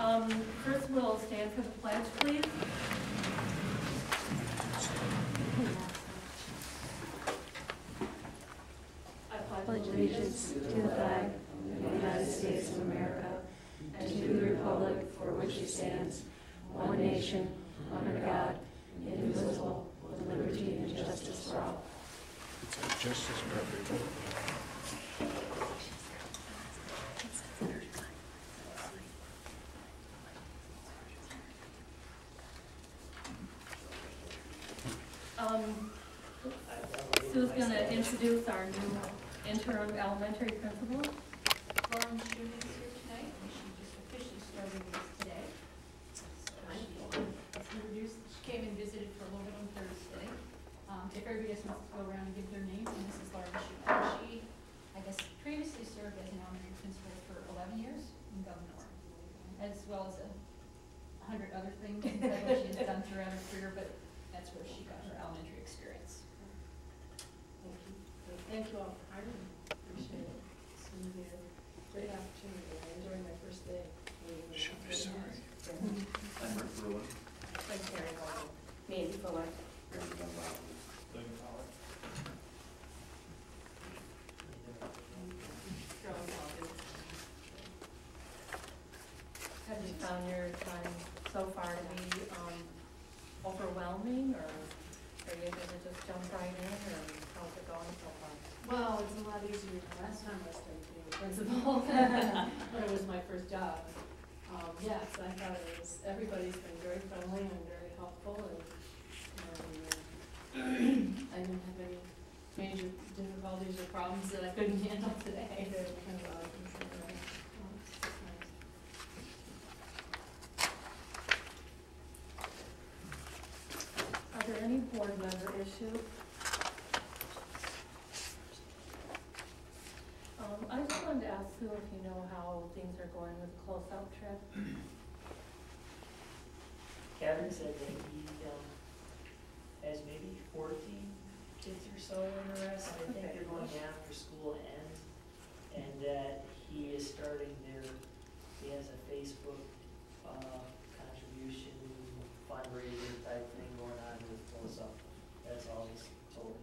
First, we'll stand for the pledge, please. I pledge allegiance to the flag of the United States of America and to the republic for which it stands, one nation, under God, indivisible, with liberty and justice for all. It's justice for everyone. Sue's going to introduce our new interim elementary principal. Lauren Schuman is here tonight, and she just officially started this today. She came and visited for a little bit on Thursday. If everybody just wants to go around and give their names, and this is Lauren Schuman. She, I guess, previously served as an elementary principal for 11 years in Governor, as well as 100 other things that she has done throughout her career, but that's where she got her elementary experience. Thank you all for hiring me. Appreciate it. It's going to be a great opportunity. I enjoyed my first day. Should be sorry. I'm Rick Bruin. I'm Carrie Ball. Mandy Fuller. Have you found your time so far to be overwhelming, or are you able to just jump right in, or how's it going so far? Well, it's a lot easier than last time I started being a principal. When it was my first job. Yes, I thought it was, everybody's been very friendly and very helpful, and I didn't have any major difficulties or problems that I couldn't handle today. There were kind of a lot of things that were, it's nice. Are there any board member issues? I just wanted to ask Sue if you know how things are going with the close-out trip. Kevin said that he has maybe 14 kids or so interested. I think they're going after school ends, and that he is starting he has a Facebook contribution fundraiser type thing going on with close-up. That's all he's told me.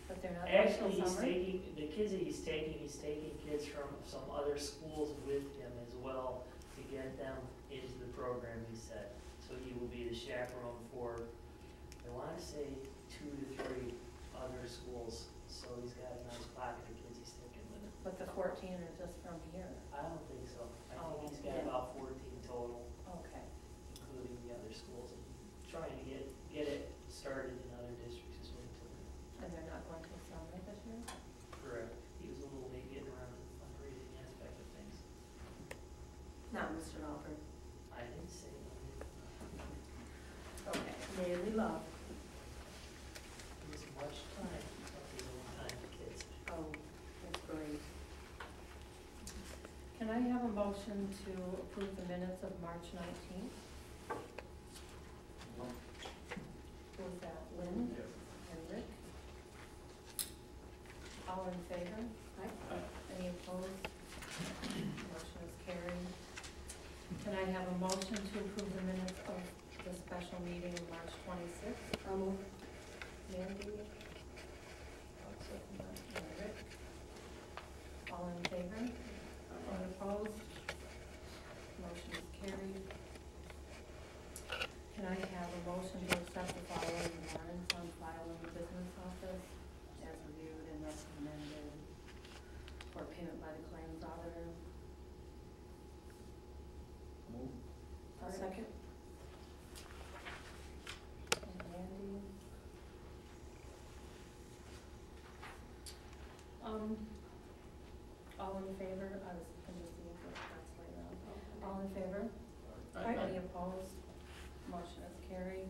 But they're not Actually, summer? the kids that he's taking kids from some other schools with him as well to get them into the program, he said. So he will be the chaperone for, I want to say, 2 to 3 other schools. So he's got a nice pocket of kids he's taking with him. But the 14 are just from here? I don't think so. I think he's got yeah. about 14 total, Okay. including the other schools. And trying to get it started in other districts is what he told me. And they're not going to summer this year? Correct. He was a little late getting around to the fundraising aspect of things. Not Mr. Albert. I didn't say nothing. Okay. Daily love. It was much time. His own time to kids. Oh, that's great. Can I have a motion to approve the minutes of March 19th? Who was that, Lynn? And Rick? All in favor? Aye. Any opposed? Motion is carried. Can I have a motion to approve the minutes of the special meeting of March 26th? I'll move. Mandy? And Rick? All in favor? Any opposed? Motion is carried. Can I have a motion to accept the following warrants on file in the business office as reviewed and recommended for payment by the claims auditor? Move. A second. And Andy? All in favor? I'm just seeing if that's later on. All in favor? Any opposed? Motion is carried.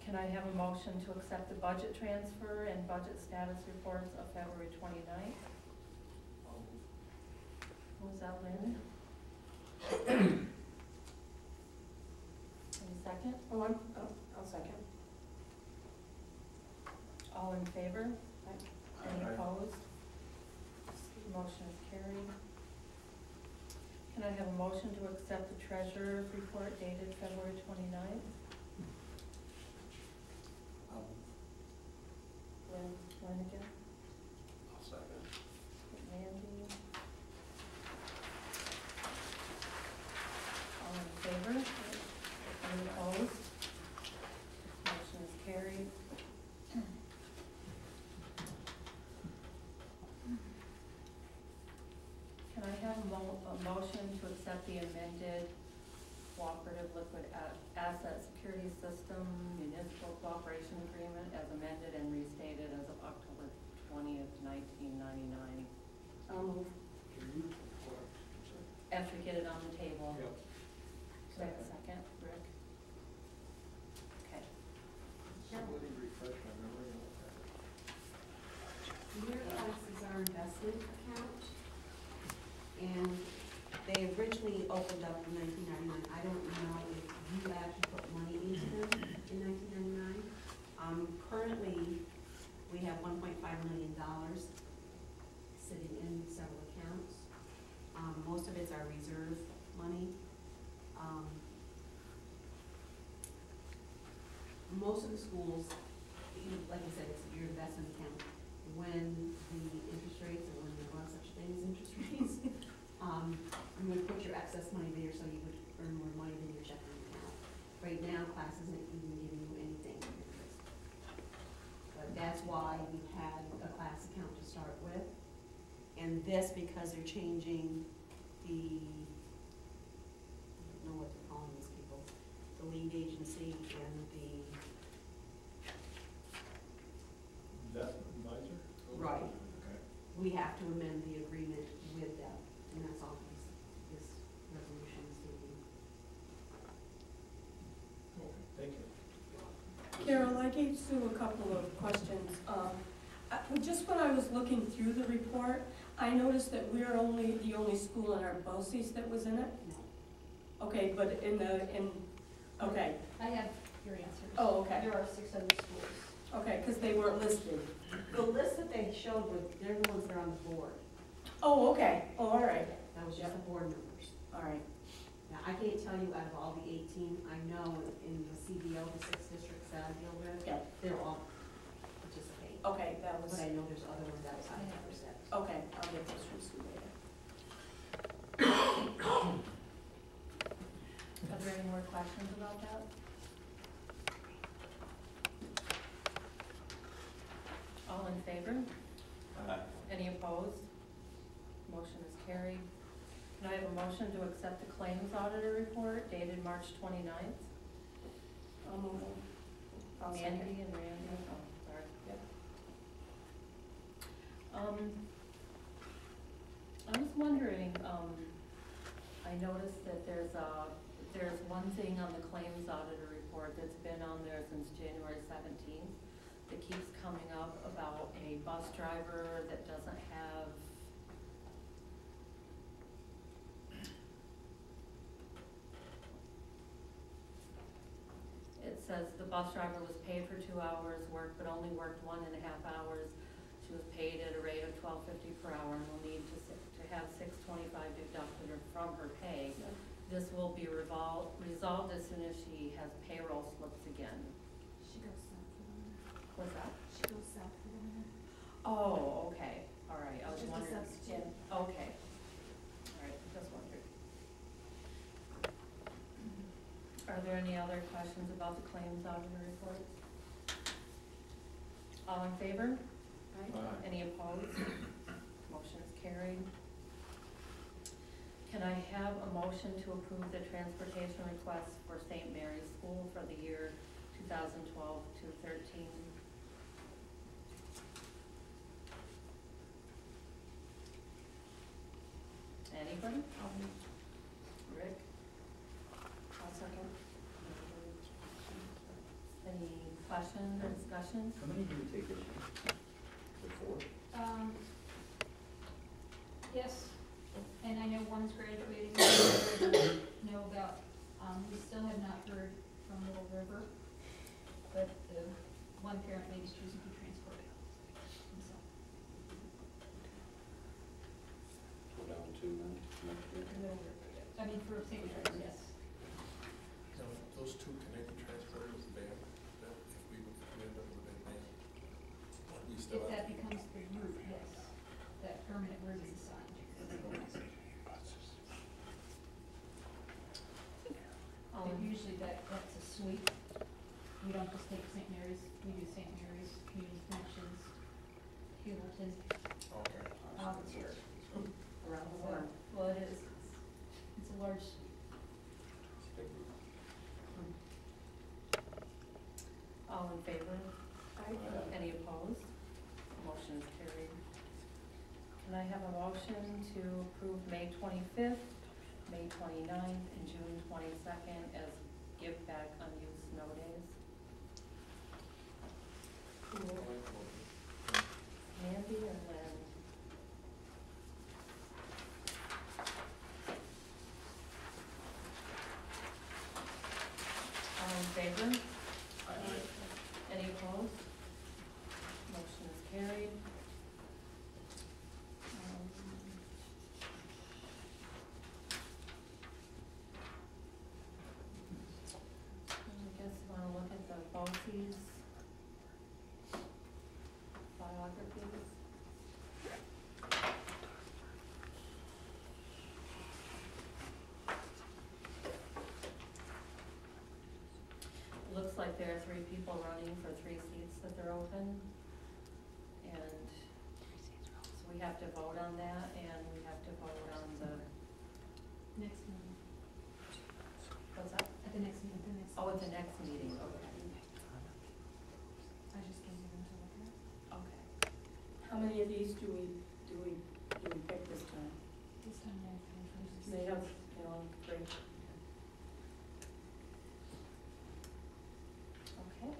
Can I have a motion to accept the budget transfer and budget status reports of February 29th? Was that Lynn? Any second? I'll second. All in favor? Any Aye. opposed? Motion is carried. Can I have a motion to accept the treasurer's report dated February 29th? Lynn Flanagan, I'll second. Randy. All in favor? Any opposed? Motion is carried. Can I have a motion to accept the amended cooperative liquid asset security system municipal cooperation agreement as amended and restated as of October 20th, 1999? After we get it on the table. Yep. Do I have a second, Rick? Okay. Somebody refresh my memory on that. Miraclass is our investment account, and they originally opened up in 1999. I don't know if you actually put money into them in 1999. Currently, we have $1.5 million sitting in several accounts. Most of it's our reserve money. Most of the schools, like I said, it's your investment account. When the interest rates, or when there are such things as interest rates, you would put your excess money there so you would earn more money than your checking account. Right now, class isn't even giving you anything in interest. But that's why we had a class account to start with. And this, because they're changing the, I don't know what they're calling these people, the lead agency and the, Investment advisor? Right. Okay. we have to amend the agreement with them, and that's all this resolution is doing. Okay, thank you. Carol, I gave Sue a couple of questions. Just when I was looking through the report, I noticed that we're the only school in our BOCES that was in it. No. Okay, but okay, I have your answers. Oh, okay. There are 6 other schools. okay, because they weren't listed. The list that they showed were, they're the ones that are on the board. Oh, okay, oh, all right, That was just the board members. all right. Now, I can't tell you out of all the 18, I know in the CBO, the 6 districts that I deal with, Yeah. they're all participate. Okay, that was, But I know there's other ones outside of the set. okay, I'll get this from Sue later. Are there any more questions about that? All in favor? Any opposed? Motion is carried. Can I have a motion to accept the claims auditor report dated March 29th? I'll move. I'll second. Andy and Randy, oh, sorry, yep. I was wondering, I noticed that there's one thing on the claims auditor report that's been on there since January 17th that keeps coming up about a bus driver that doesn't have it says the bus driver was paid for 2 hours work, but only worked 1.5 hours. She was paid at a rate of $12.50 per hour and will need to have $6.25 deducted from her pay. This will be resolved as soon as she has payroll slips again. She goes south for the winter. What's that? She goes south for the winter. Oh, okay, all right, I was Just a wondering. substitute. Okay, all right, just wondered. Are there any other questions about the claims auditor report? All in favor? Aye. Any opposed? Motion is carried. Can I have a motion to approve the transportation request for St. Mary's School for the year 2012 to 13? Anybody? Rick? I'll second. Any questions or discussions? How many do you take this year? Before? Yes, and I know one's graduating, I know about, we still have not heard from Little River, but the one parent maybe is choosing to transport himself. Go down to next year? For St. Mary's, yes. Now, those two connected transfers with the band, that if we end up with a big band, what we still If have. that becomes the group, yes, that permanent word is assigned. But usually that's a suite. We don't just take St. Mary's, we do St. Mary's, Community Connections, Hewlerton, Okay. Augsburg. Around the horn. Well, it is, it's a large, All in favor? Aye. Any opposed? Motion is carried. Can I have a motion to approve May 25th, May 29th, and June 22nd as give back unused snow days? Mandy or Lynn? All in favor? Any opposed? Motion is carried. I guess you wanna look at the BOCES biographies. Looks like there are 3 people running for 3 seats that they're open. And so we have to vote on that, and we have to vote on the, next meeting, what's that? at the next meeting, Oh, at the next meeting, okay. I just gave you them to look at. Okay. How many of these do we pick this time? This time I have They have, 3. Okay.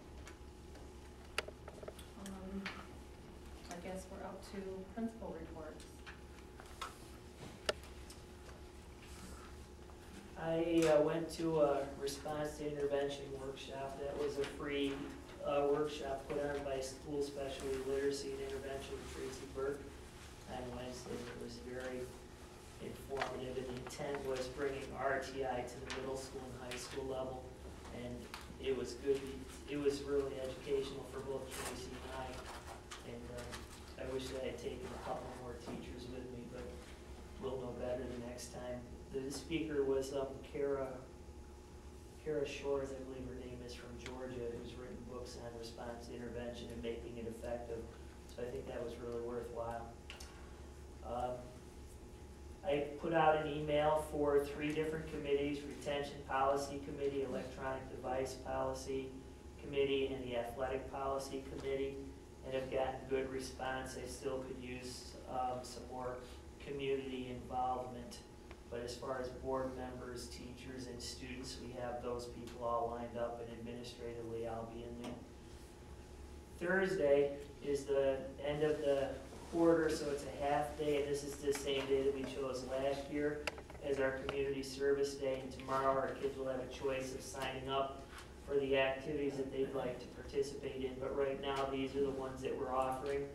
I guess we're up to principal reports. I went to a response to intervention workshop. That was a free workshop put on by School Specialty Literacy and Intervention with Tracy Burke on Wednesday. It was very informative, and the intent was bringing RTI to the middle school and high school level, and it was good. It was really educational for both Tracy and I, and I wish that I had taken a couple more teachers with me, but we'll know better the next time. The speaker was Kara Shores, I believe her name is, from Georgia, who's written books on response to intervention and making it effective. So I think that was really worthwhile. I put out an email for 3 different committees: Retention Policy Committee, Electronic Device Policy Committee, and the Athletic Policy Committee, and have gotten good response. I still could use some more community involvement. But as far as board members, teachers, and students, we have those people all lined up, and administratively I'll be in there. Thursday is the end of the quarter, so it's a half day, and this is the same day that we chose last year as our community service day. And tomorrow our kids will have a choice of signing up for the activities that they'd like to participate in. But right now, these are the ones that we're offering.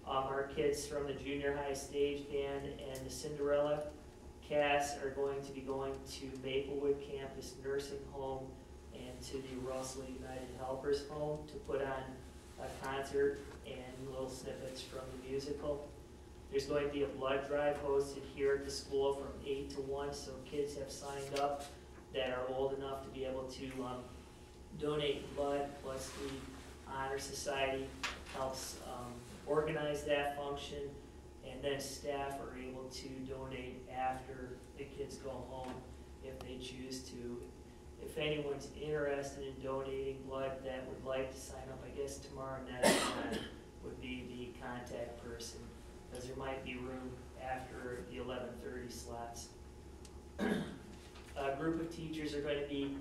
Our kids from the junior high stage band and the Cinderella cast are going to be going to Maplewood Campus Nursing Home and to the Russell United Helpers Home to put on a concert and little snippets from the musical. There's going to be a blood drive hosted here at the school from 8 to 1, so kids have signed up that are old enough to be able to donate blood, plus the Honor Society helps organize that function, and then staff are able to donate after the kids go home if they choose to. If anyone's interested in donating blood that would like to sign up, I guess tomorrow night would be the contact person, because there might be room after the 11:30 slots. A group of teachers are going to be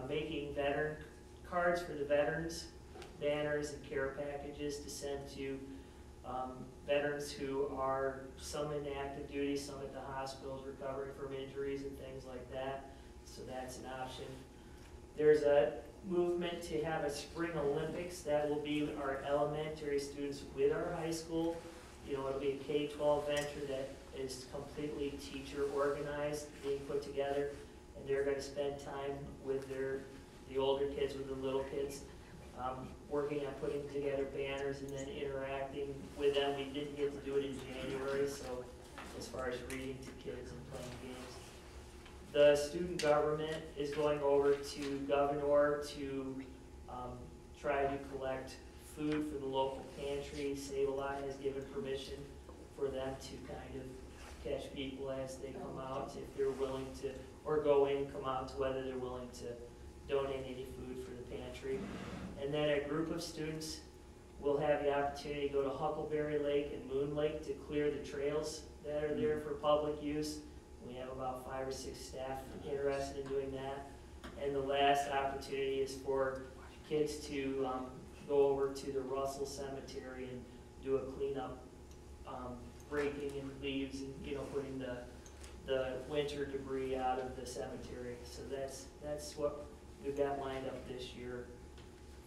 making veteran cards for the veterans, banners and care packages to send to veterans who are some in active duty, some at the hospitals recovering from injuries and things like that. So that's an option. There's a movement to have a spring Olympics that will be our elementary students with our high school You know, it'll be a K-12 venture that is completely teacher organized, being put together, and they're gonna spend time with the older kids, with the little kids, working on putting together banners and then interacting with them. We didn't get to do it in January, so as far as reading to kids and playing games. The student government is going over to Governor to try to collect food for the local pantry. Save-A-Lot has given permission for them to kind of catch people as they come out, if they're willing to, or go in, come out, to whether they're willing to donate any food for the pantry. And then a group of students will have the opportunity to go to Huckleberry Lake and Moon Lake to clear the trails that are there for public use. We have about 5 or 6 staff interested in doing that. And the last opportunity is for kids to go over to the Russell Cemetery and do a cleanup, raking in leaves and, you know, putting the winter debris out of the cemetery. So that's what we've got lined up this year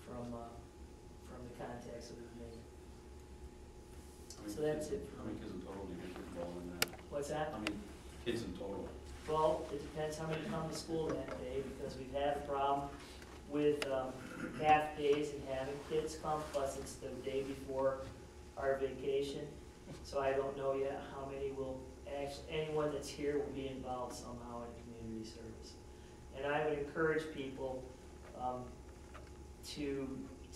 from the contacts that we've made. So that's it. How many kids in total do you think are involved in that? What's that? How many kids in total? Well, it depends how many come to school that day, because we've had a problem with half days and having kids come, plus it's the day before our vacation. So I don't know yet how many will actually, anyone that's here will be involved somehow in community service. And I would encourage people to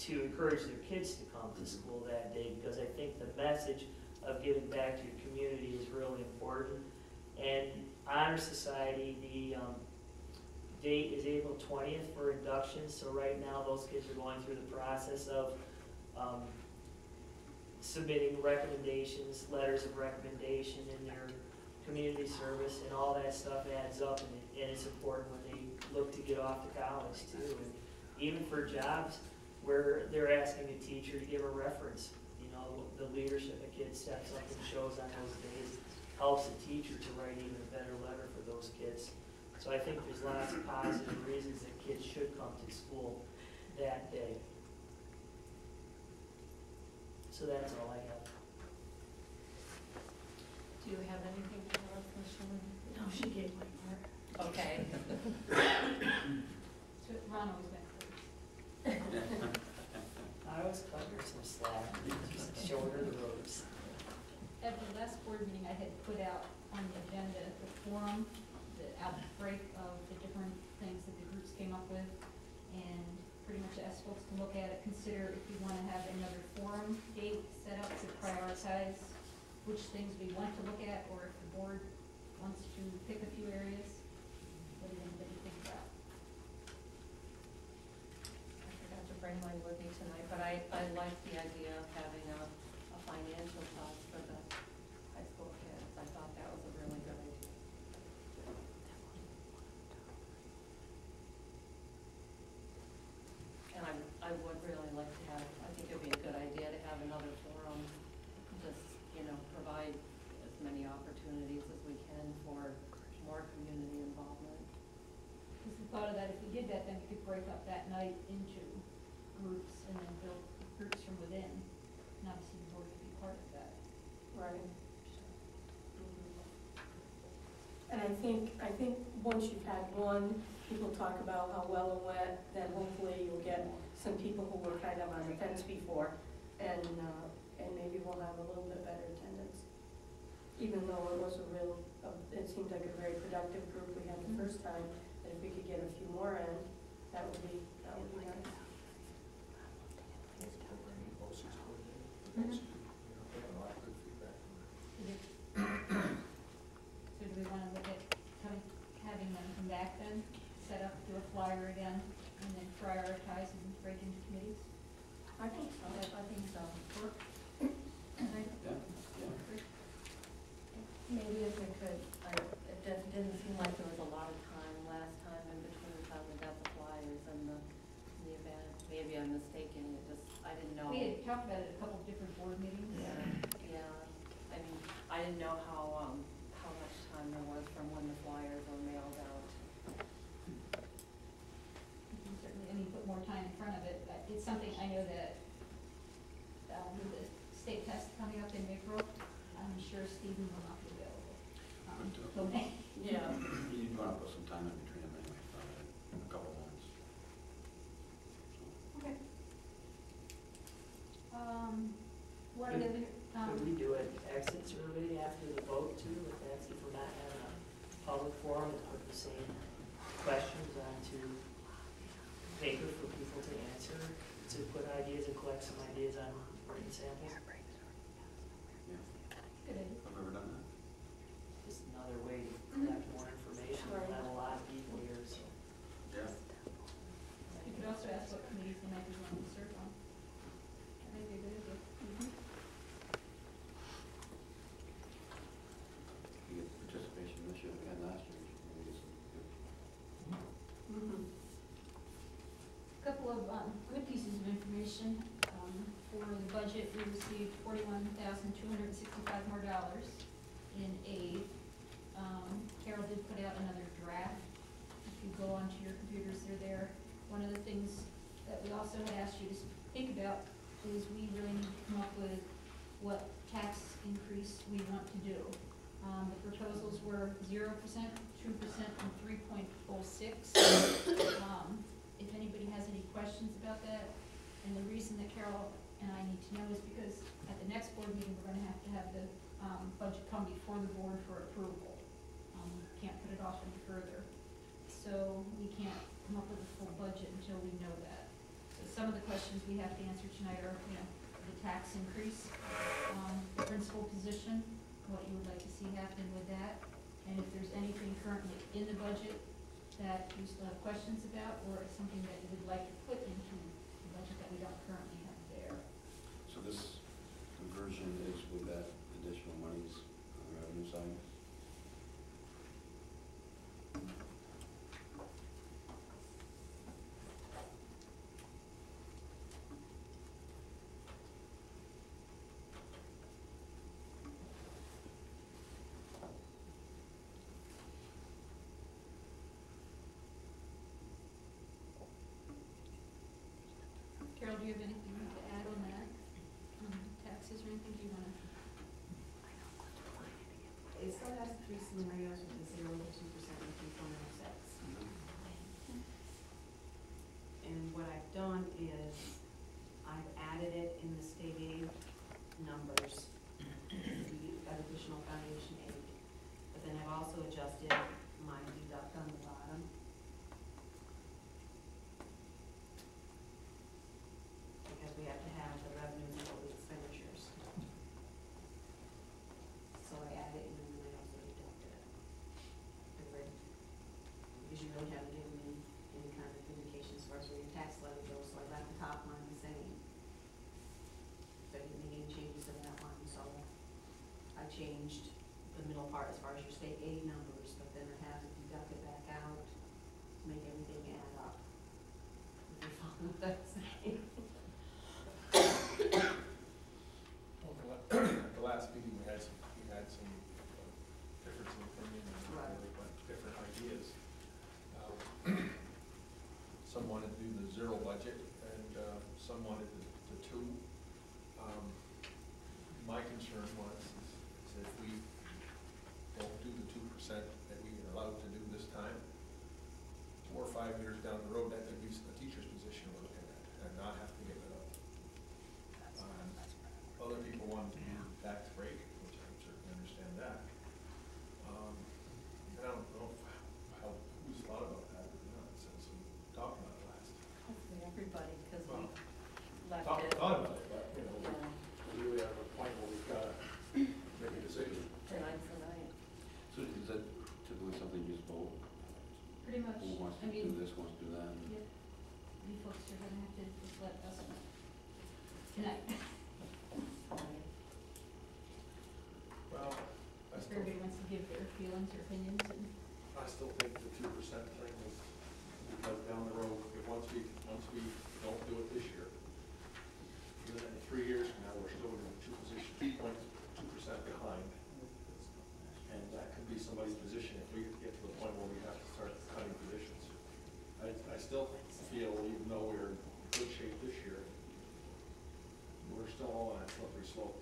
encourage their kids to come to school that day, because I think the message of giving back to your community is really important. And Honor Society, the date is April 20th for induction, so right now those kids are going through the process of submitting recommendations, letters of recommendation in their community service, and all that stuff adds up, and it's important when they look to get off to college too. And even for jobs where they're asking a teacher to give a reference, you know, the leadership a kid steps up and shows on those days helps a teacher to write even a better letter for those kids. So I think there's lots of positive reasons that kids should come to school that day. So that's all I have. Do you have anything to tell us, Michelle? No, she gave my part. Okay. So Ron always went first. I was cutting some slack, just shorter the ropes. At the last board meeting, I had put out on the agenda the forum, the outbreak of the different things that the groups came up with, and pretty much asked folks to look at it, consider if you want to have another forum date set up to prioritize which things we want to look at, or if the board wants to pick a few areas. What do you think about? I forgot to bring mine with me tonight, but I like the idea of having a financial cost for the high school kids. I thought that was a really good idea. And I would really like to have, I think it'd be a good idea to have another forum, just, you know, provide as many opportunities as we can for more community involvement. Because the thought of that, if we did that, then we could break up that night into groups and then build groups from within. And obviously the board could be part of that. Right. And I think once you've had one, people talk about how well it went, then hopefully you'll get some people who were kind of on the fence before, and maybe we'll have a little bit better attendance. Even though it was it seemed like a very productive group we had the first time, and if we could get a few more in, that would be nice. So do we want to look at having them come back then, set up, do a flyer again, and then prioritize and break into committees? I think so. I think so. Maybe if we could, it didn't seem like there was a lot of time last time in between the time we got the flyers and the event. Maybe I'm mistaken, I didn't know. We had talked about it at a couple of different board meetings. sure Stephen will not be available. Good deal. Till May. Yeah. You'd want to put some time in between them anyway, probably a couple months. Okay. What are the other, Could we do an exit survey after the vote too, if that's, if we're not having a public forum, and put the same questions onto paper for people to answer, to put ideas and collect some ideas on written samples? Yeah, good idea. I've never done that. Just another way to collect more information, we have a lot of people here, so. Yeah. You could also ask what committees they might be willing to serve on. That might be a good idea. You get participation this year, we had last year, maybe get some good. Couple of good pieces of information. For the budget, we received $41,265 more in aid. Carol did put out another draft. If you go onto your computers, they're there. One of the things that we also had asked you to think about is we really need to come up with what tax increase we want to do. The proposals were 0%, 2%, and 3.06. If anybody has any questions about that, and the reason that Carol and I need to know is because at the next board meeting, we're gonna have the budget come before the board for approval. Can't put it off any further. So we can't come up with a full budget until we know that. So some of the questions we have to answer tonight are, the tax increase, the principal position, what you would like to see happen with that, and if there's anything currently in the budget that you still have questions about, or something that you would like to put into the budget that we don't currently have there. So this conversion is with that additional monies on the revenue side? Carol, do you have anything to add on that? Taxes or anything, do you wanna? It still has three scenarios with the 0 to 2% and 3.06. And what I've done is I've added it in the state aid numbers, the additional foundation aid. But then I've also adjusted my deduct on the bottom. Because we have to have the revenues and the expenditures. So I added it and then I also deducted it. Because you really haven't given me any kind of indication as far as where your tax levy goes, so I left the top line the same. So I didn't make any changes to that line, so I changed the middle part as far as your state aid numbers, but then I have to deduct it back out to make everything add up. If you follow what I'm saying. Well, at the last meeting, we had some difference in opinion and Right. different ideas. Some wanted to do the 0 budget, and some wanted the 2. My concern was is if we don't do the 2% that we are allowed to do this time, 4 or 5 years down the road, that could be a teacher's position we're looking at, and not have to give it up. Other people wanted to do tax break, which I certainly understand that. And I don't know who's thought about that or not since we talked about it last. Hopefully everybody, because we Well, left Thought it. about it, but, Yeah, we really have a point where we've got to make a decision. tonight for night. So is that typically something you just vote? Pretty much, Who wants I to do mean, this, wants to do that? yep, you folks are gonna have to just let us know tonight. Well, If everybody wants to give their feelings or opinions, and I still think the 2% thing is, because down the road, if once we don't do it this year, then in 3 years from now, we're still in 2% behind. And that could be somebody's position if we get to the point where we have to start cutting positions. I still feel, even though we're in good shape this year, we're still all on a slippery slope.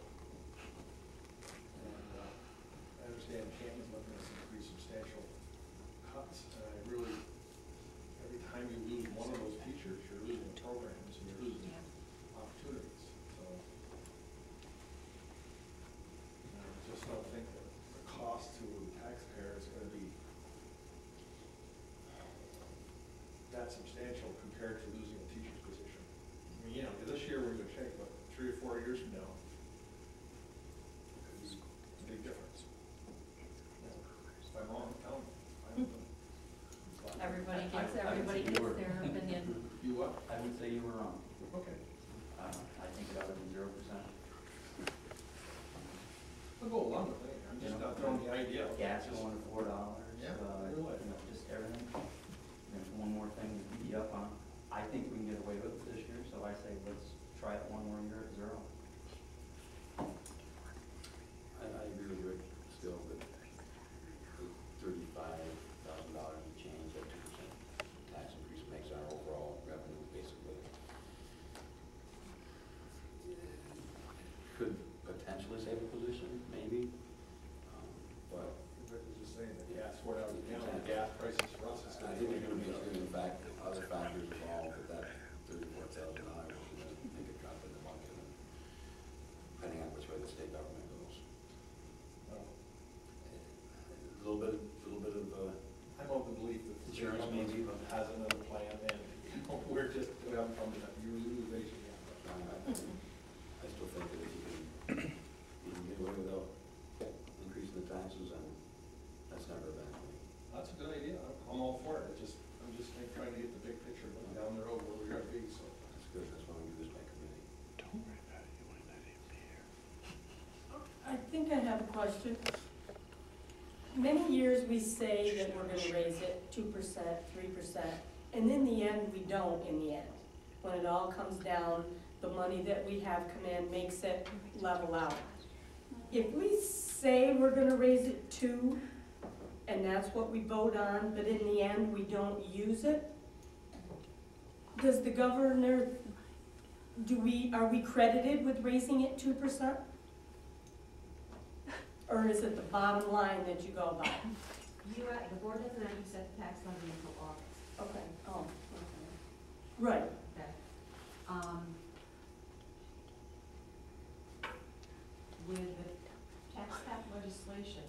And I'll go along with it, I'm just not throwing the idea out. Gas Just- going to $4, Yeah, I you realize. know, just everything. There's one more thing to beat you up on. I think we can get away with it this year, so I say let's try it one more year at 0. I agree with Rick still, but $35,000 and change at 2% tax increase makes our overall revenue basically. Could potentially save a position, maybe, but Rick was just saying that gas, $4 a gallon, the gas prices for us is I gonna think be. it's going to be, in fact, other factors involved, but that $34,000 is going to make a drop in the bucket, and depending on which way the state government goes. A little bit of, I'm of the belief that the Insurance government maybe, but- has another plan, and we're just, we haven't come to that utilization yet. I still think that if you can get away without increasing the taxes, and that's never a bad thing. That's a good idea, I'm all for it, I'm just trying to get the big picture going down the road where we're gonna be, so. That's good, that's why we do this by committee. I think I have a question. Many years we say that we're gonna raise it 2%, 3%, and in the end, we don't in the end. When it all comes down, the money that we have come in makes it level out. If we say we're gonna raise it 2, and that's what we vote on, but in the end, we don't use it, does the governor, are we credited with raising it 2%? Or is it the bottom line that you go by? The board doesn't actually set the tax levy until August. Okay, oh, okay. Right, Okay. With the tax cap legislation,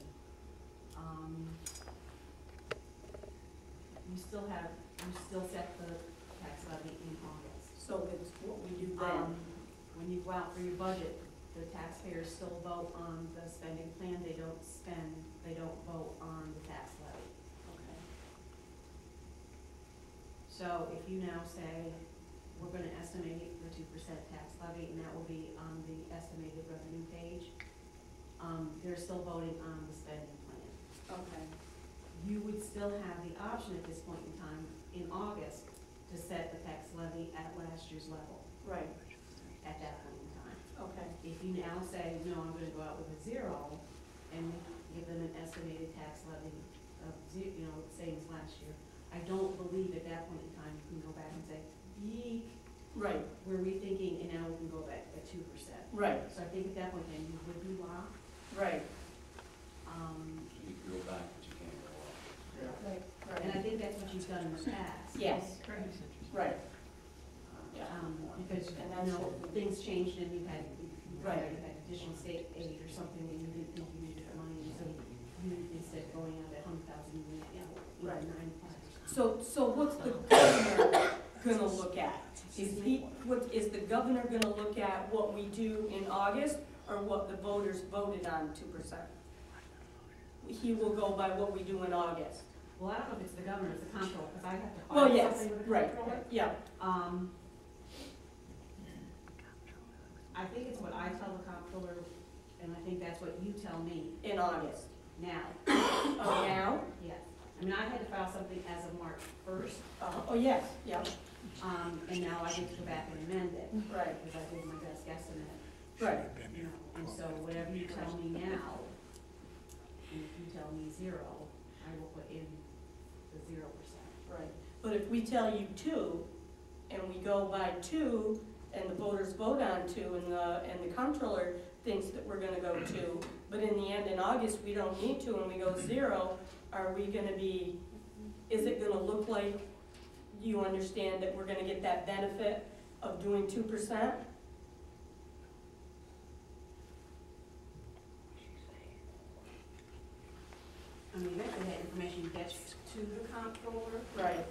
you still set the tax levy in August. so it's what we do then. When you go out for your budget, the taxpayers still vote on the spending plan, they don't vote on the tax levy. Okay. So if you now say, we're gonna estimate the 2% tax levy, and that will be on the estimated revenue page, they're still voting on the spending plan. Okay, You would still have the option at this point in time, in August, to set the tax levy at last year's level, right, at that point in time. okay, If you now say, no, I'm gonna go out with a 0, and give them an estimated tax levy of same as last year, I don't believe at that point in time you can go back and say, yeek, right, we're rethinking, and now we can go back at 2%. right, So I think at that point then you would be locked. right, You can go back, but you can't go up. right, And I right, think that's what you've done in the past. yes, right, yeah, Because, And that's what we- things changed and you had Right. additional state aid or something and you didn't think you needed the money, and so you, instead of going out at 100,000, you went, Right. 95. so what's the governor gonna look at? Is the governor gonna look at what we do in August, or what the voters voted on 2%? He will go by what we do in August. Well, I don't know if it's the governor, it's the comptroller, because I have to Well, file yes, something with the right, comptroller. yeah, I think it's what I tell the comptroller, and I think that's what you tell me in August. now. Oh, now? Yes. I mean, I had to file something as of March 1st, Oh, yes, yeah, and now I get to go back and amend it, right, because I did my best guesstimate. right, You know, and so whatever you tell me now, and if you tell me 0, I will put in the 0%. right. But if we tell you 2, and we go by 2, and the voters vote on 2, and the comptroller thinks that we're gonna go 2, but in the end, in August, we don't need 2, and we go 0, are we gonna be, is it gonna look like you understand that we're gonna get that benefit of doing 2%? I mean, eventually that information gets to the comptroller, Right,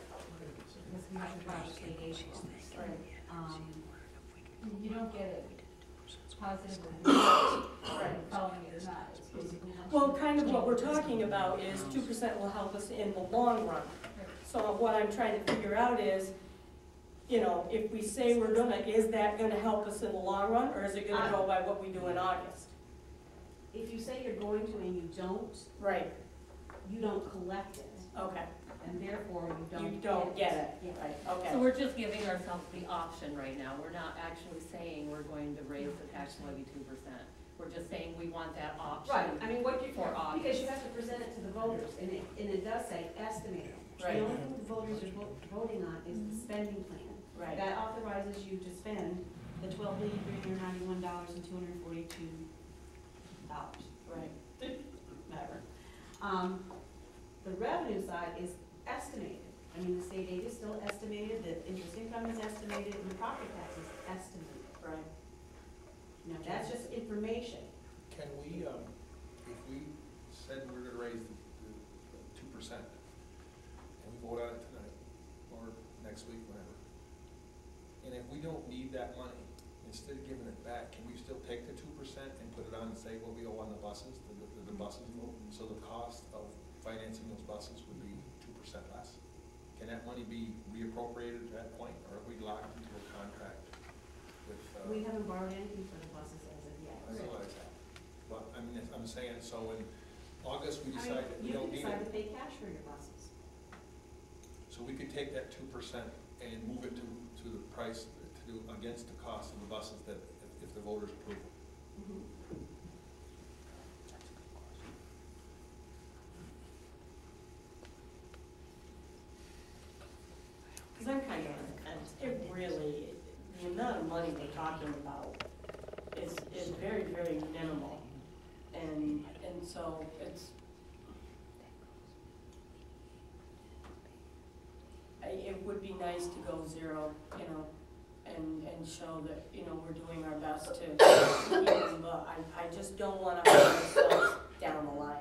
because we have to file the state aid forms. right, You don't get it positive or negative, right. following it or not, it's basically. how Well, much kind of what we're change. talking about is 2% will help us in the long run. So what I'm trying to figure out is, if we say we're gonna, is that gonna help us in the long run, or is it gonna go by what we do in August? if you say you're going to and you don't, Right, you don't collect it, okay. and therefore you You don't don't get it, Yeah. right, okay. So we're just giving ourselves the option right now. We're not actually saying we're going to raise the tax levy 2%. We're just saying we want that option. Right, I mean, what you, For August. because you have to present it to the voters, and it does say estimated. Right. The only thing the voters are voting on is the spending plan. Right, That authorizes you to spend the $12,391,242. right, Whatever. The revenue side is estimated. I mean, the state aid is still estimated, the interest income is estimated, and the property tax is estimated. right. Now, that's just information. Can we, if we said we're gonna raise the 2%, and we vote on it tonight, or next week, whenever, and if we don't need that money, instead of giving it back, can we still take the 2% and put it on and say what we owe on the buses, the buses vote? So the cost of financing those buses would be 2% less. Can that money be reappropriated at that point, or are we locked into a contract with? We haven't borrowed anything for the buses as of yet. I realize that, but I mean, I'm saying, so in August, we I mean, decide that we don't You need can decide to it. pay cash for your buses. So we could take that 2% and move it to the price, against the cost of the buses that, if the voters approve it. Because I'm kind of on the fence. It really, the amount of money we're talking about is very, very minimal. And so it's, it would be nice to go zero, you know, and show that, you know, we're doing our best to keep them, but I just don't want to hurt ourselves down the line.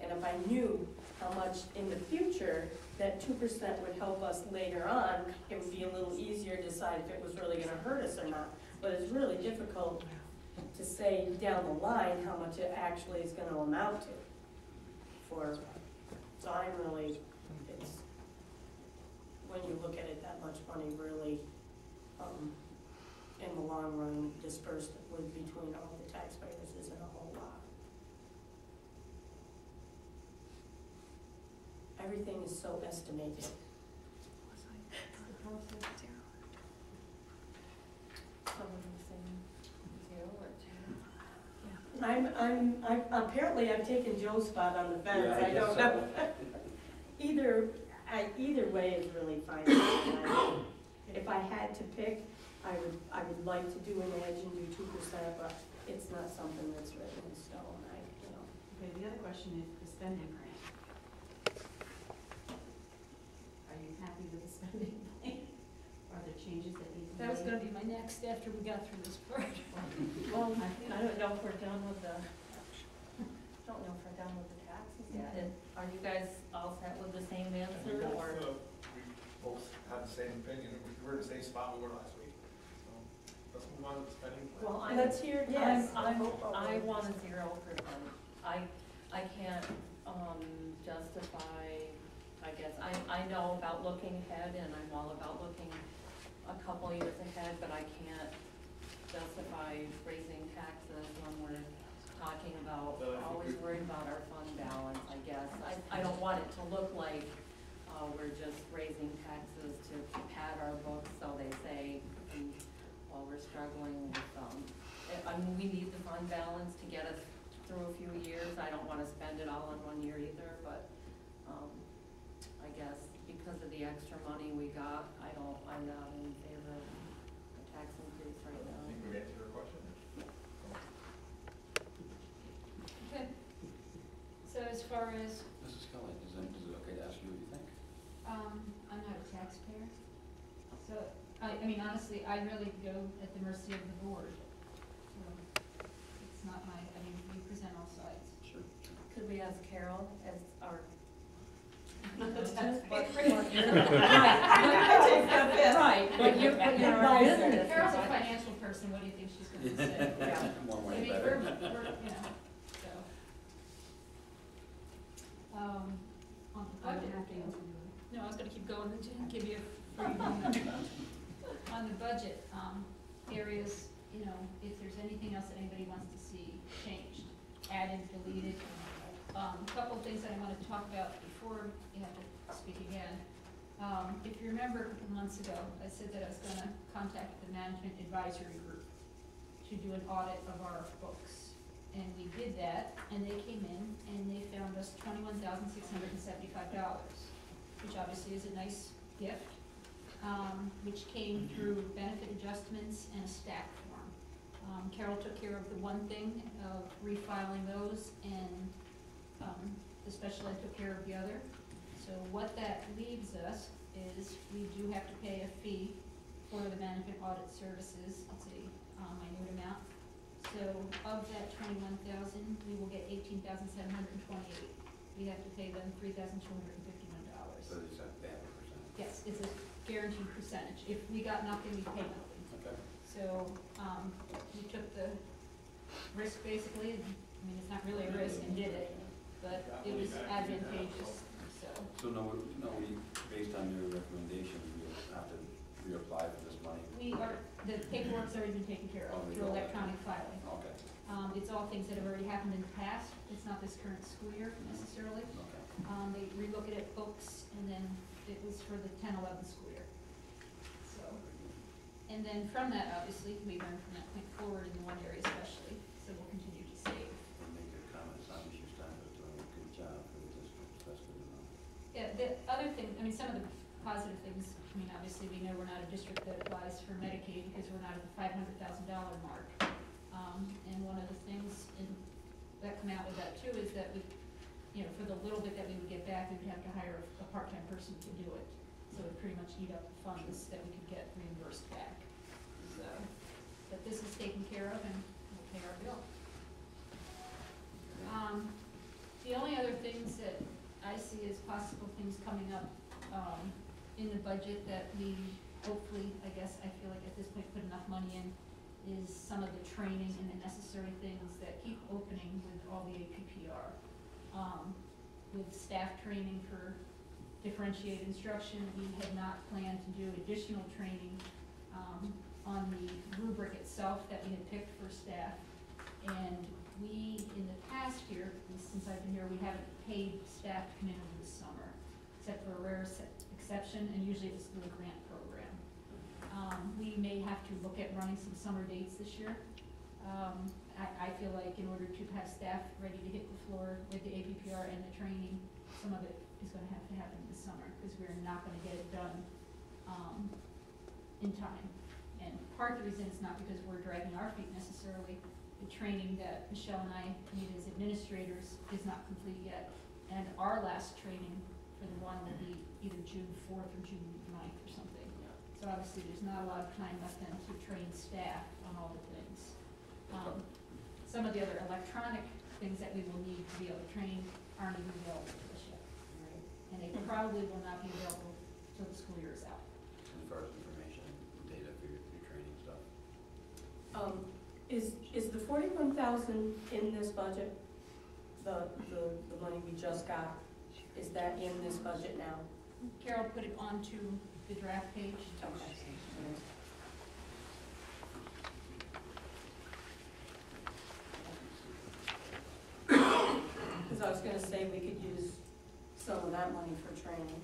And if I knew how much in the future that 2% would help us later on, it would be a little easier to decide if it was really gonna hurt us or not. But it's really difficult to say down the line how much it actually is gonna amount to so I'm really, it's, when you look at it, that much money really, in the long run, dispersed with between all the taxpayers isn't a whole lot. Everything is so estimated. I'm, apparently I've taken Joe's spot on the fence, Yeah, I guess don't so. know. Either way is really fine. If I had to pick, I would like to do an edge and do 2%, but it's not something that's written in stone, you know. Okay, the other question is the spending plan. Are you happy with the spending plan? Are there changes that need to be made? That was gonna be my next after we got through this part. Well, I don't know if we're done with the, taxes yet. And are you guys all set with the same answer or? We both had the same opinion, we were in the same spot we were last week, so let's move on to the spending plan. Well, Let's hear, yes. I want a 0%. I can't, justify, I guess, I know about looking ahead and I'm all about looking a couple years ahead, but I can't justify raising taxes when we're talking about, always worried about our fund balance, I guess. I don't want it to look like, we're just raising taxes to pad our books, so they say, while we're struggling with, I mean, we need the fund balance to get us through a few years. I don't wanna spend it all in 1 year either, but, I guess because of the extra money we got, I'm not in favor of a tax increase right I now. think we've answered your question. Okay. So as far as, Mrs. Kelly, is it okay to ask you what you think? I'm not a taxpayer, so, I mean, honestly, I really go at the mercy of the board. So, it's not my, I mean, we present all sides. Sure. Could we ask Carol as our? Right, but you're our business. Carol's a financial person, what do you think she's gonna say? Yeah. More I money mean, better. we're, you know, so. On the budget. No, I was gonna keep going and give you a free moment. On the budget, areas, you know, if there's anything else that anybody wants to see changed, add added, deleted. A couple of things that I want to talk about before you have to speak again. If you remember a couple months ago, I said that I was gonna contact the management advisory group to do an audit of our books. And we did that, and they came in and they found us $21,675, which obviously is a nice gift, which came through benefit adjustments and a stack form. Carol took care of the one thing of refiling those, and the special ed took care of the other. So what that leaves us is we do have to pay a fee for the management audit services. It's a minute amount. So of that 21,000, we will get 18,728. We have to pay them $3,251. So it's a bad percent. Yes, it's a guaranteed percentage. If we got nothing, we pay nothing. Okay. So, we took the risk basically, and, I mean, it's not really a risk, and did it, but it was advantageous, so. So no, we, based on your recommendation, we'll have to reapply for this money? We are, the paperwork's already been taken care of Oh, through all that. electronic filing. Okay, It's all things that have already happened in the past, it's not this current school year necessarily. okay. They relook at books, and then it was for the 10-11 school year. So, and then from that, obviously, we learned from that point forward in the one area especially, so we'll continue to save. We'll make your comments on Mr. Steinberg doing a good job for the district, that's good to know. Yeah, the other thing, I mean, some of the positive things, I mean, obviously, we know we're not a district that applies for Medicaid because we're not at the $500,000 mark. And one of the things that come out of that too is that we, you know, for the little bit that we would get back, we would have to hire a part-time person to do it. So it would pretty much eat up the funds that we could get reimbursed back. So, but this is taken care of and we'll pay our bill. The only other things that I see as possible things coming up, in the budget that we hopefully, I guess, I feel like at this point put enough money in, is some of the training and the necessary things that keep opening with all the APPR. With staff training for differentiated instruction, we had not planned to do additional training on the rubric itself that we had picked for staff. And we, in the past year, since I've been here, we haven't paid staff to come in over the summer, except for a rare exception, and usually it's through a grant program. We may have to look at running some summer dates this year. I feel like in order to have staff ready to hit the floor with the APPR and the training, some of it is gonna have to happen this summer, because we're not gonna get it done, in time. And part of the reason is not because we're dragging our feet necessarily. The training that Michelle and I need as administrators is not complete yet. And our last training for the one will be either June 4th or June 9th or something. So obviously, there's not a lot of time left then to train staff on all the things. Some of the other electronic things that we will need to be able to train aren't even available to us yet. And they probably will not be available till the school year is out. As far as information, data for your training stuff. Is the 41,000 in this budget? The money we just got, is that in this budget now? Carol put it onto the draft page. Okay. Because I was gonna say we could use some of that money for training.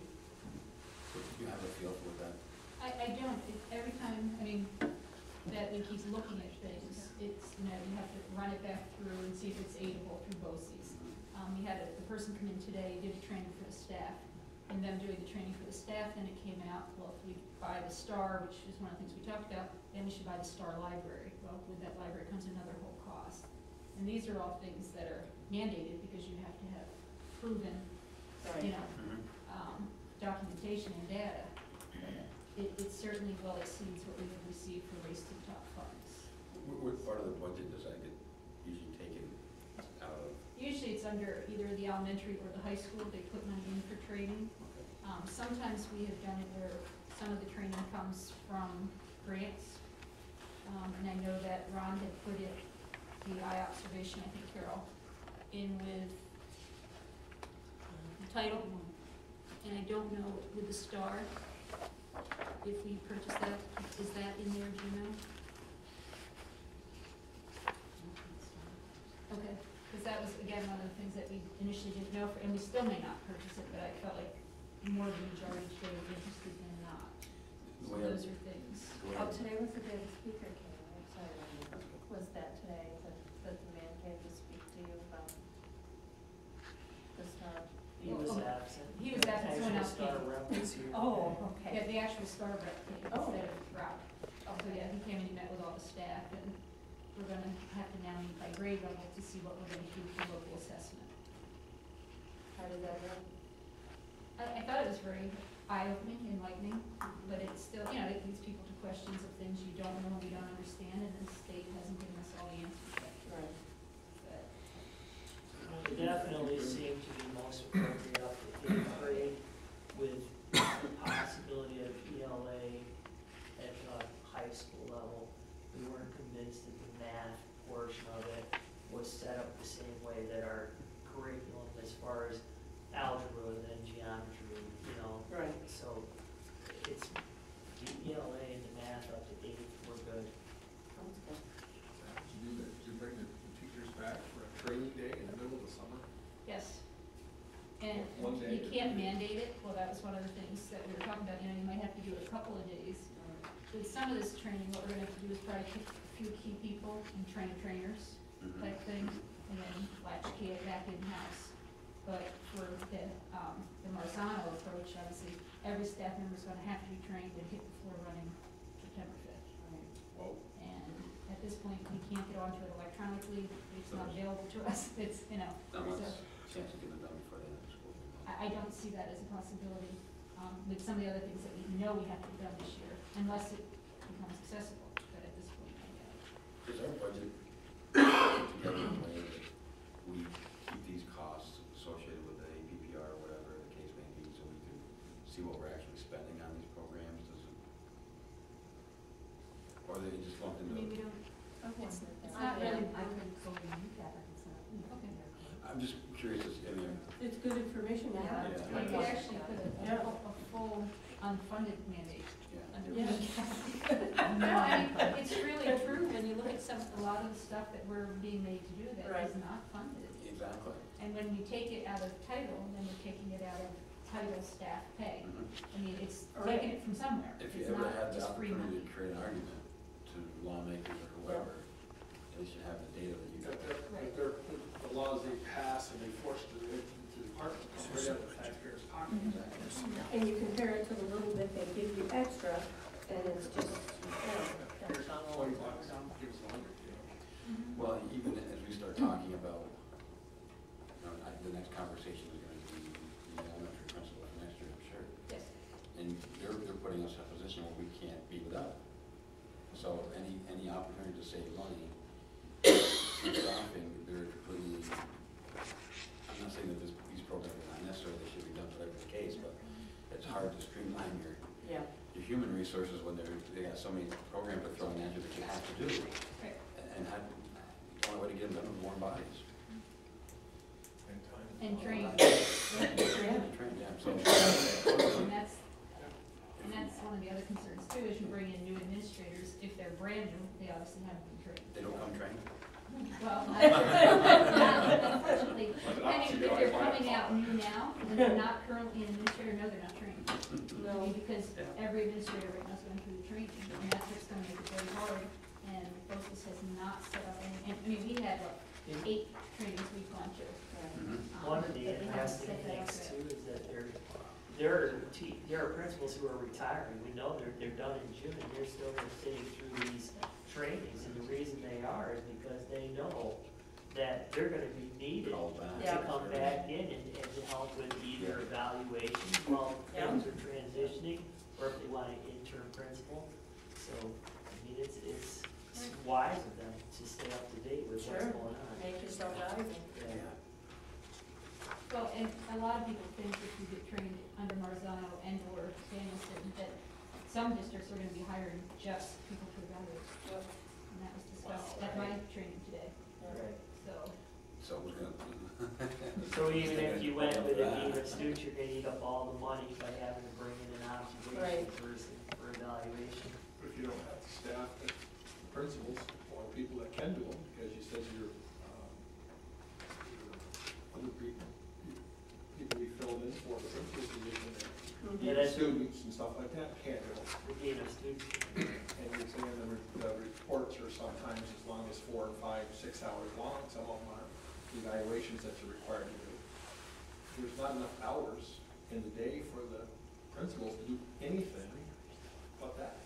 So you have a feel for that? I don't, every time, I mean, that we keep looking at things, it's, you know, you have to run it back through and see if it's aidable through BOCES. We had the person come in today, did a training for the staff, and them doing the training for the staff, then it came out, well, if we buy the STAR, which is one of the things we talked about, then we should buy the STAR library. Well, with that library comes another whole cost. And these are all things that are mandated because you have to have proven, you know, documentation and data. It certainly well exceeds what we would receive for Race to the Top funds. What part of the budget does that get usually taken out of? Usually it's under either the elementary or the high school, they put money in for training. Okay. Sometimes we have done it where some of the training comes from grants. And I know that Ron had put it, the eye observation, I think Carol, in with the title. And I don't know with the STAR, if we purchase that, is that in there, do you know? Okay, because that was was, again, one of the things that we initially didn't know, and we still may not purchase it, but I felt like more of the majority today were interested than not. So We have- those are things. Oh, today was the day the speaker came, I'm sorry, was that today, that the man came to speak to you about the star? He was absent. He was absent, someone else Actually, Star came. Rep was here. Oh, Yeah, okay. the actual Star Rep came Oh. instead of Rob. So yeah, he came and he met with all the staff, and we're gonna have to now meet by grade level to see what we're gonna do for local assessment. How did that go? I thought it was very eye-opening, enlightening, but it's still, you know, it leads people to questions of things you don't know, you don't understand, and the state hasn't given us all the answers yet. Right. But It definitely seemed to be most appropriate up to eighth grade with the possibility of ELA at the high school level. We weren't convinced that the math portion of it was set up the same way that our curriculum as far as algebra and geometry, you know. Right. So it's the ELA and the math up to eighth were good. Sounds good. Did you bring the teachers back for a training day in the middle of the summer? yes. And One day. you can't mandate it, well, that was one of the things that we were talking about, you know, you might have to do it a couple of days. With some of this training, what we're gonna have to do is probably pick a few key people and train trainers Mhm. type thing, and then latchkey it back in-house. But for the Marzano approach, obviously, every staff member is gonna have to be trained and hit the floor running September 5th. Whoa. And at this point, we can't get onto it electronically, it's not available to us, it's, you know, Unless so chance to get it done before the end of school. I don't see that as a possibility, with some of the other things that we know we have to be done this year, unless it becomes accessible, but at this point, I doubt it. Is our budget together in a way that we keep these costs associated with the APPR or whatever the case may be, so we can see what we're actually spending on these programs? Does it, or they just lump I mean, we into? don't, It's it's not really, I could go to UCAP if it's not. Okay. I'm just curious, I mean, It's good information to have. Yeah. we could actually put Yeah. a full unfunded mandate yeah. under. Yeah. No, I mean, it's really true, when you look at a lot of the stuff that we're being made to do that Right. is not funded. Exactly. And when you take it out of title, then you're taking it out of title staff pay. Mhm. I mean, it's Right. taking it from somewhere, If you it's ever not had the just free opportunity money. to create an argument to lawmakers or whoever, at least you have the data that you got. The laws they pass and they force it to the department, it's right out of the taxpayer's pocket. And you compare it to the little bit they give you extra, and it's just, Here's $20, give us 100, you know. Mhm. Well, even as we start talking about, the next conversation is gonna be the elementary principal for next year, I'm sure. Yes. And they're putting us in a position where we can't be without. So any opportunity to save money, staffing, they're completely, I'm not saying that these programs are not necessary, they should be done for every case, but it's hard to streamline your human resources when they got so many programs they're throwing at you that you have to do. Right. And the only way to get them done is warm bodies. And time. And train. Train, yeah, so. And that's one of the other concerns too, is you bring in new administrators, if they're brand new, they obviously haven't been trained. They don't come trained? Well, unfortunately, Like an I mean, option, if you they're know, coming out new now, and they're not currently an administrator, no, they're not trained. I mean, because Yeah. every administrator right now is going through the training, and that's what's gonna make it very hard, and BOCES has not set up any, and, I mean, we had, what, 8 trainings we've gone to. Mhm. One of the But we haven't interesting set that up things yet. too is that there are principals who are retiring, we know they're done in June, and they're still sitting through these trainings, and the reason they are is because they know that they're gonna be needed Called back. to come back in and to help with either evaluation while things are transitioning, or if they want an interim principal. So, I mean, it's wise of them to stay up to date with what's Sure. going on. Make yourself valuable. Yeah. Well, and a lot of people think if you get trained under Marzano and or Samuelson, that some districts are gonna be hiring just people to evaluate. And that was discussed at my training today, Right. so. So it was gonna. So even if you went with a needed student, you're gonna eat up all the money by having to bring in an observation Right. person for evaluation. But if you don't have the staff, the principals, or people that can do them, because you said your students and stuff like that, can't do it. The gain of students. And you're saying the reports are sometimes as long as 4, 5, 6 hours long, some of them are evaluations that you're required to do. There's not enough hours in the day for the principals to do anything but that.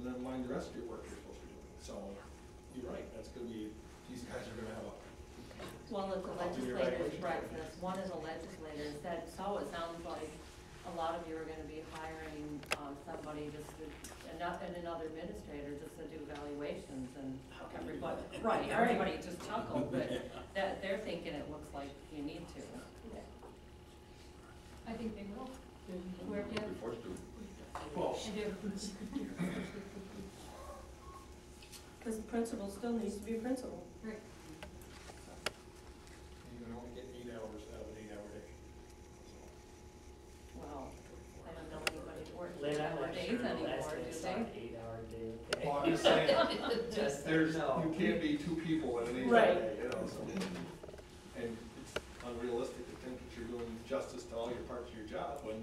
Never mind the rest of your work you're supposed to be doing. So, you're right, that's gonna be, these guys are gonna have a, Well, it's a Up to your legislator's evaluation. breakfast, one is a legislator's, that, so it sounds like a lot of you are gonna be hiring, somebody just to, and another administrator just to do evaluations and everybody, right, everybody just chuckled, but that, they're thinking it looks like you need to. I think they will. Where, yeah, We're forced to. well, I do. Because the principal still needs to be a principal. Right. you can only get 8 hours out of an 8-hour day. Well, I don't know anybody who works Late 8-hour night days lecture, anymore, last do day, they? it's not 8-hour day, okay? Well, I'm just saying, Just, there's, no. you can't be 2 people in an 8-hour Right. day, you know, so. And it's unrealistic to think that you're doing justice to all your parts of your job when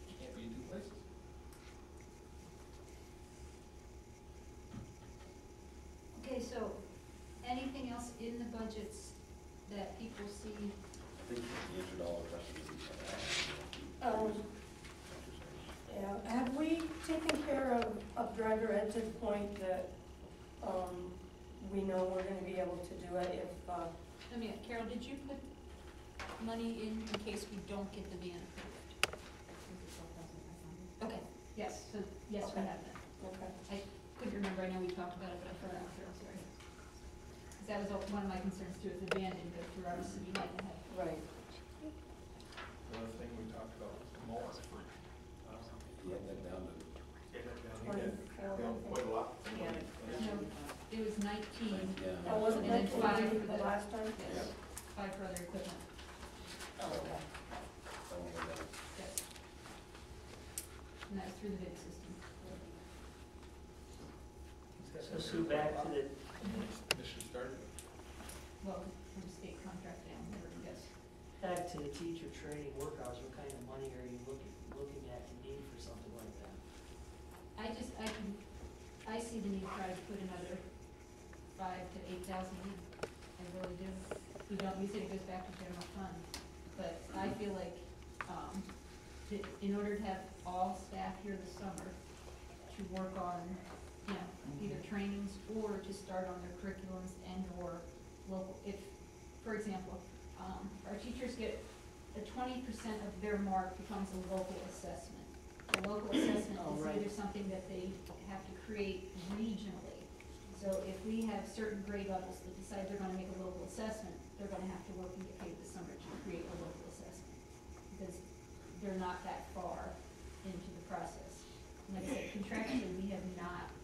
you can't be in 2 places. Okay, so anything else in the budgets that people see? I think you answered all the questions we had asked. Yeah, have we taken care of driver ed to the point that, we know we're gonna be able to do it if, I mean, Carol, did you put money in case we don't get the van approved? Okay, yes, so, yes, we Okay. have that. okay. I couldn't remember, I know we talked about it, but I forgot, I'm sorry. Because that was one of my concerns too, if the van didn't go through, obviously we had to have. Right. Another thing we talked about was mowing. You had that down to, Down quite a lot. Yeah. No, it was 19. yeah. Oh, wasn't And then that five the for the- last time? Yes, 5 for other equipment, Oh, okay. That one was down. yes. And that was through the bid system. So Sue, back to the, Mission started. Well, from state contract down, whatever, yes. back to the teacher training work hours, what kind of money are you looking at to need for something like that? I see the need probably to put another 5,000 to 8,000 in, I really do. If we don't use it, it goes back to general fund. But I feel like, in order to have all staff here this summer to work on, you know, either trainings or to start on their curriculums and or local, if, for example, our teachers get, 20% of their mark becomes a local assessment. The local assessment Oh, is right. either something that they have to create regionally. So if we have certain grade levels that decide they're gonna make a local assessment, they're gonna have to work and get paid this summer to create a local assessment. Because they're not that far into the process. And like I said, contractually, we have not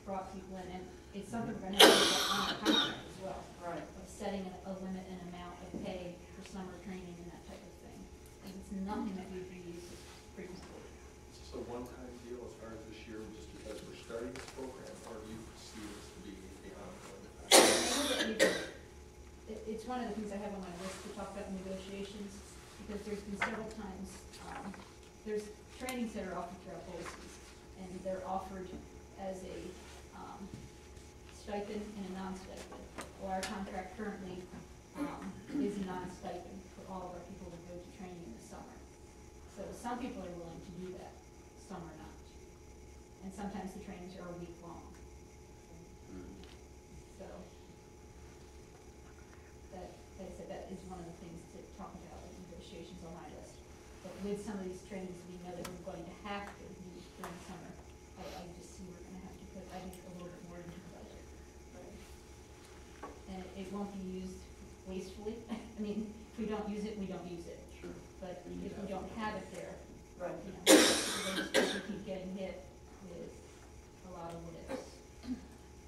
brought people in, and it's something we're gonna have to get on our contract as well. Right. Of setting a limit and amount of pay for summer training and that type of thing. And it's nothing that we've used previously. Is this a one-time deal as far as this year, just because we're starting this program, or do you see this to be a ongoing? It's one of the things I have on my list to talk about in negotiations, because there's been several times, there's trainings that are offered throughout BOCES, and they're offered as a stipend and a non-stipend. Well, our contract currently is a non-stipend for all of our people that go to training in the summer. So some people are willing to do that, some are not. And sometimes the trainings are a week long. So, that, like I said, that is one of the things to talk about in negotiations on my list. But with some of these trainings, we know that we're going to have to use during the summer. I just see we're gonna have to put, I think, a little bit more into the budget. And it won't be used wastefully. I mean, if we don't use it, we don't use it. Sure. But if we don't have it there, Right. you know, we're going to keep getting hit with a lot of what ifs.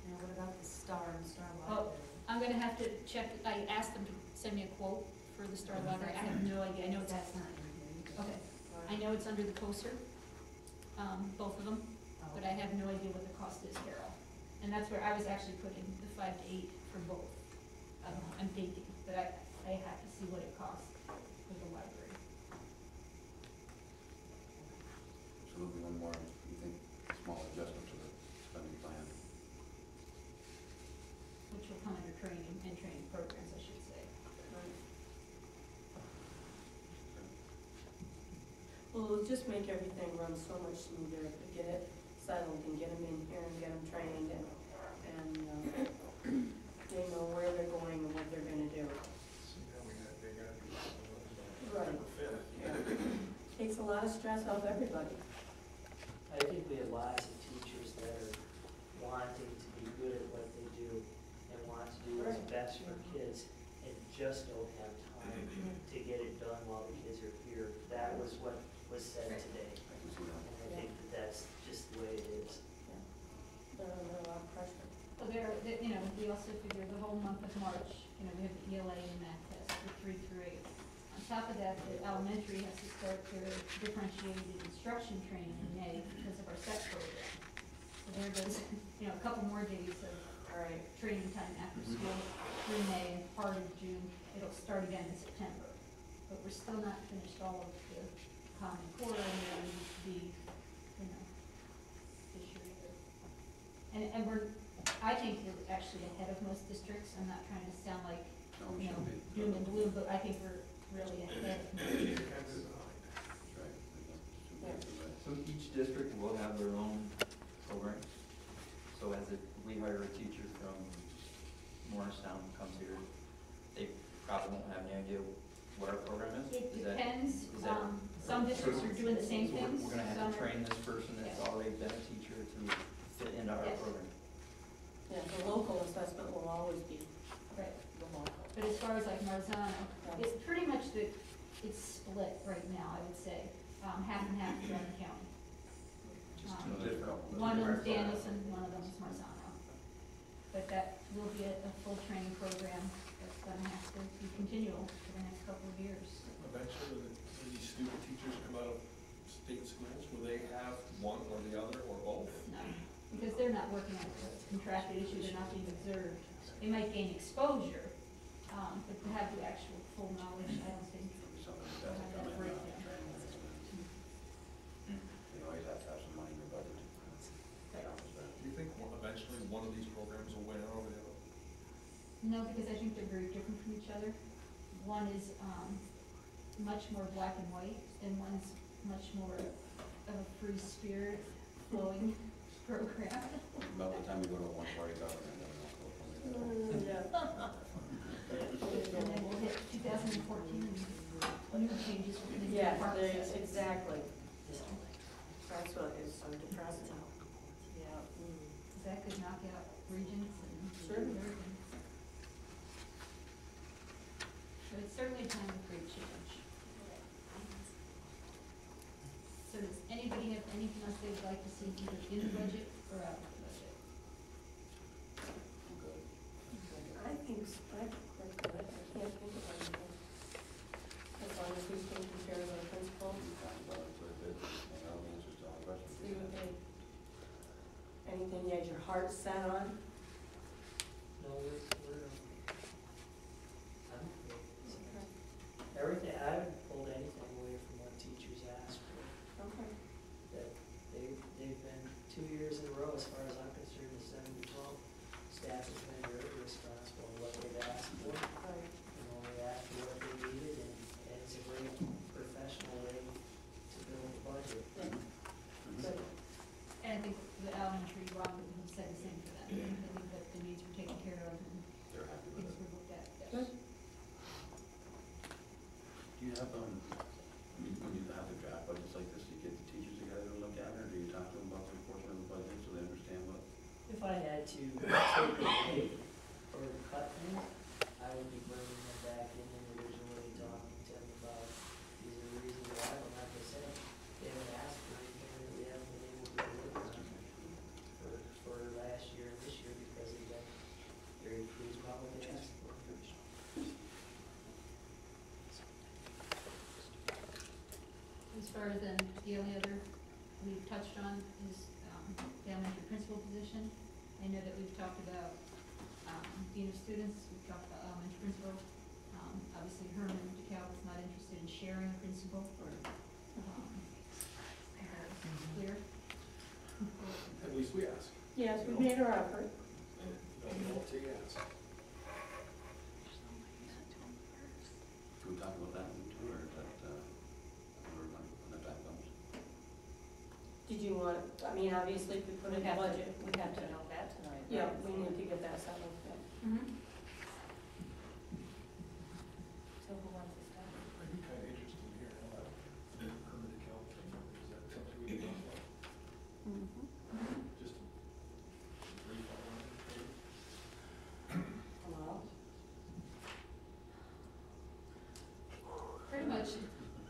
Now, what about the Star and Star Oh, Library? I'm gonna have to check, I asked them to send me a quote for the Star Library, I have no idea, I know it's, okay, I know it's under the coaster, both of them, but I have no idea what the cost is, Carol. And that's where I was actually putting the 5 to 8 for both. I'm thinking, but I have to see what it costs for the library. it'll just make everything run so much smoother if we get it settled and get them in here and get them trained and they know where they're going and what they're gonna do. See, now they gotta be. Right. Fit. Yeah. Takes a lot of stress off everybody. I think we have lots of teachers that are wanting to be good at what they do and want to do what's Right. best for kids and just don't have time to get it done while the kids are here. That was what was said today. I can see that. And I think that that's just the way it is. They're under a lot of pressure. Well, you know, we also figure the whole month of March, you know, we have the ELA and math test for 3 through 8. On top of that, the elementary has to start their differentiated instruction training in May because of our SET program. So there goes, you know, a couple more days of training time after school through May and part of June. It'll start again in September. But we're still not finished all of the Common Core and there needs to be, you know, this year either. And we're, I think we're actually ahead of most districts. I'm not trying to sound like, No, we you know, should be. doom and gloom, but I think we're really ahead. That's right. That's right. So each district will have their own program. So as we hire a teacher from Morristown comes here, they probably won't have any idea what our program is? It Is that- depends, is that- some districts are doing the same So we're- things. We're gonna have some to are- train this person that's Yeah. already been a teacher to fit into our Yes. program. Yeah, the local assessment will always be Right, the local. but as far as like Marzano, it's pretty much it's split right now, I would say, half and half around the county. Just Um, another couple. One of them's Danielson, one of them's Marzano. But that will be a full training program that's gonna have to be continual for the next couple of years. Eventually, when these student teachers come out of state schools, will they have one or the other or both? No, because they're not working on a contracted issue, they're not being observed. They might gain exposure, but to have the actual full knowledge, I don't think Something like they'll that have to come that in. breakdown. You always have to have some money in your budget. Do you think eventually one of these programs will win over the other? No, because I think they're very different from each other. One is, much more black and white, and one's much more of a free spirit flowing program. About the time you go to a one-party government, then they'll go from there. Yeah. And then we'll hit 2014 and new changes within the Yeah, department. exactly. That's what is so depressing. Yeah. That could knock out regions and Sure. everything. So it's certainly a time of great change. So does anybody have anything else they would like to see either in the budget or out of the budget? I think, I think we're good. I can't think of anything. As long as we take care of our principal, We talked about it quite a bit, and all the answers to all the questions. see what they, anything you had your heart set on? No, everything, I haven't pulled anything away from what teachers asked for. Okay. That they've been 2 years in a row, as far as I'm concerned, the 7 to 12 staff has been very responsible in what they've asked for. Right. You know, they asked for what they needed, and it's a very professional way to build a budget. Good. And I think the elementary, Rob would have said the same for them. I think that the needs were taken care of and They're happy with things it. were looked at. Yes. Good. Do you have, when you have the draft budgets like this, do you get the teachers together to look at it, or do you talk to them about their portion of the budget so they understand what? If I had to take away or cut things, I would be bringing them back in individually, talking to them about these are the reasons why, but like I said, they haven't asked for anything that we haven't been able to deliver on for last year and this year because they've been very pleased about what they asked for. As far as then, the only other we've touched on is the elementary principal position. I know that we've talked about dean of students, we've talked about elementary principal. Obviously Herman DeKalb is not interested in sharing a principal or, clear. At least we ask. Yes, we made our effort. Don't say yes. Can we talk about that one too, or is that, when that time comes? mean, obviously, if we put it in the budget, We have to know that tonight. yeah, right? we need to get that settled, yeah. Mhm. So who wants to start? I'd be kind of interested to hear how that permanent account thing, is that something we can talk about? Just a brief outline, maybe? Well, Pretty much,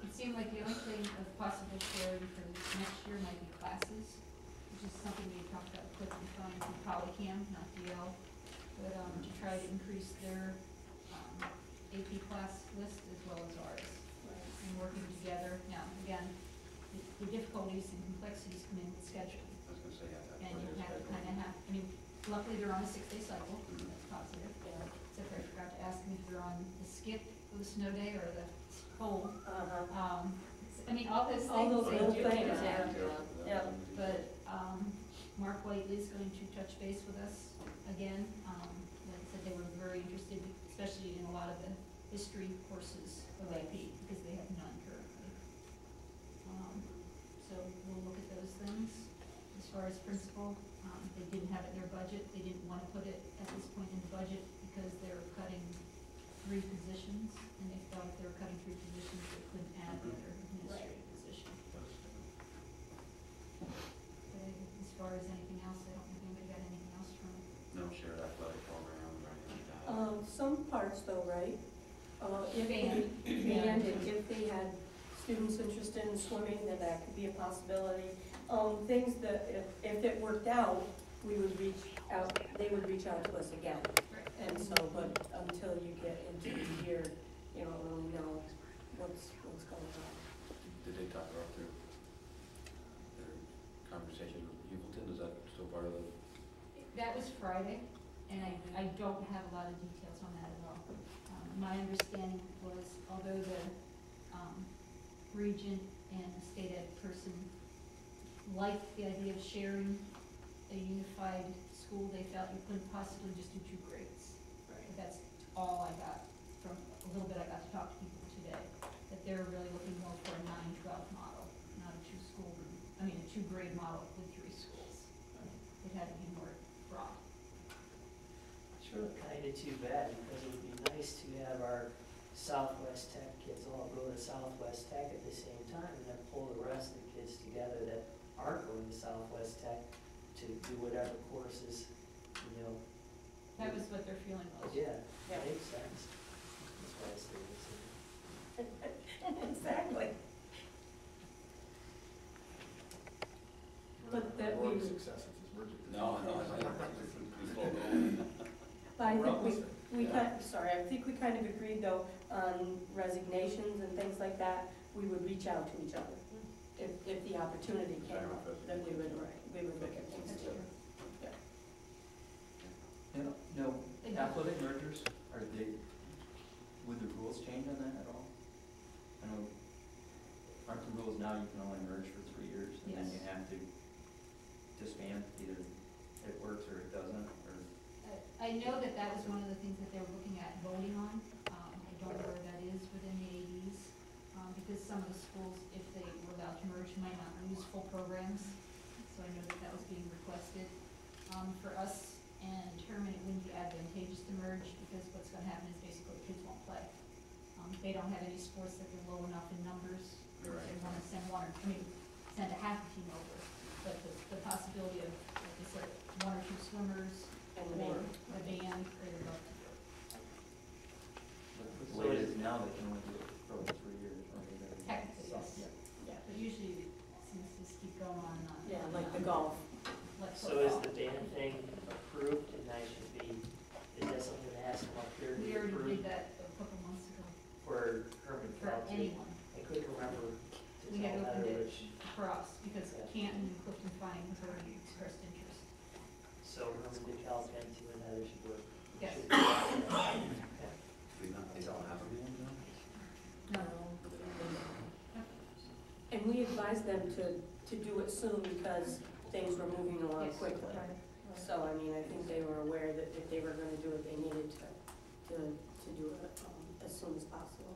it seemed like the only thing of possible sharing for next year might be classes, which is something we talked about quickly trying to Polycam, not DL, but, to try to increase their, AP class list as well as ours, and working together. Now, again, the difficulties and complexities come in with scheduling, I was gonna say, yeah. and you have to kind of have, I mean, luckily they're on a 6-day cycle, that's positive. Except I forgot to ask them if they're on the skip, or the snow day, or the whole. I mean, all those things. All those they little do things, impact, yeah. But, Mark White is going to touch base with us again. Like I said, they were very interested, especially in a lot of the history courses of AP, because they have none currently. So we'll look at those things. As far as principal, they didn't have it in their budget. They didn't want to put it at this point in the budget because they were cutting 3 positions, and they felt if they were cutting 3 positions, they couldn't add another administrative position. But as far as anything else, I don't think anybody got anything else from. No shared athletic program or anything like that. some parts though, right? If Band. band, and if they had students interested in swimming, then that could be a possibility. Things that, if it worked out, we would reach out, they would reach out to us again. And so, but until you get into the year, you don't really know what's going on. Did they talk about their conversation with Hubleton? Is that still part of the? That was Friday, and I don't have a lot of details on that at all. My understanding was, although the regent and the state ed person liked the idea of sharing a unified school, they felt you couldn't possibly just do 2 grades. But that's all I got from a little bit I got to talk to people today, that they're really looking more for a 9-12 model, not a 2-grade model with 3 schools. It had to be more broad. It's really kind of too bad, because it would be nice to have our Southwest Tech kids all go to Southwest Tech at the same time, and then pull the rest of the kids together that aren't going to Southwest Tech to do whatever courses, you know. That was what their feeling was. Yeah, Yeah. makes sense. That's why I say it's. Exactly. But that More we- successes is merging. No, we full going. But I We're think all listening. I think we kind of agreed though on resignations and things like that, we would reach out to each other. If the opportunity came up, then we would look at things too. No, athletic mergers, are they, would the rules change on that at all? I know, aren't the rules now you can only merge for 3 years, and then Yes. you have to disband, either it works or it doesn't, or? I know that that was one of the things that they were looking at voting on. I don't know where that is within the ADs, because some of the schools, if they were allowed to merge, might not use full programs. So I know that that was being requested. For us and Terman, it wouldn't be advantageous to merge, because what's gonna happen is basically the kids won't play. They don't have any sports that are low enough in numbers, or if they wanna send send a half a team over. But the possibility of, like I said, 1 or 2 swimmers, And or then, a band, or they'd love to do it. The way it is now, they can only do it for over 3 years, right? Technically, yes. yeah, But usually, seems to just keep going on and on. yeah, like the golf. Like So is football. the band thing approved, and I should be, is that something that has to come up here to We be already did approved that a couple months ago, for Herman for County? anyone. I couldn't remember to We had tell opened Heather it which, for us, because Yeah. Canton and Clifton Fine have already expressed interest. so Herman DeKalb and you and Heather should work. Yes. should- Okay. They don't have a band now? No. And we advised them to do it soon because things were moving along Yes. quickly. Right. So, I mean, I think they were aware that if they were gonna do it, they needed to do it as soon as possible.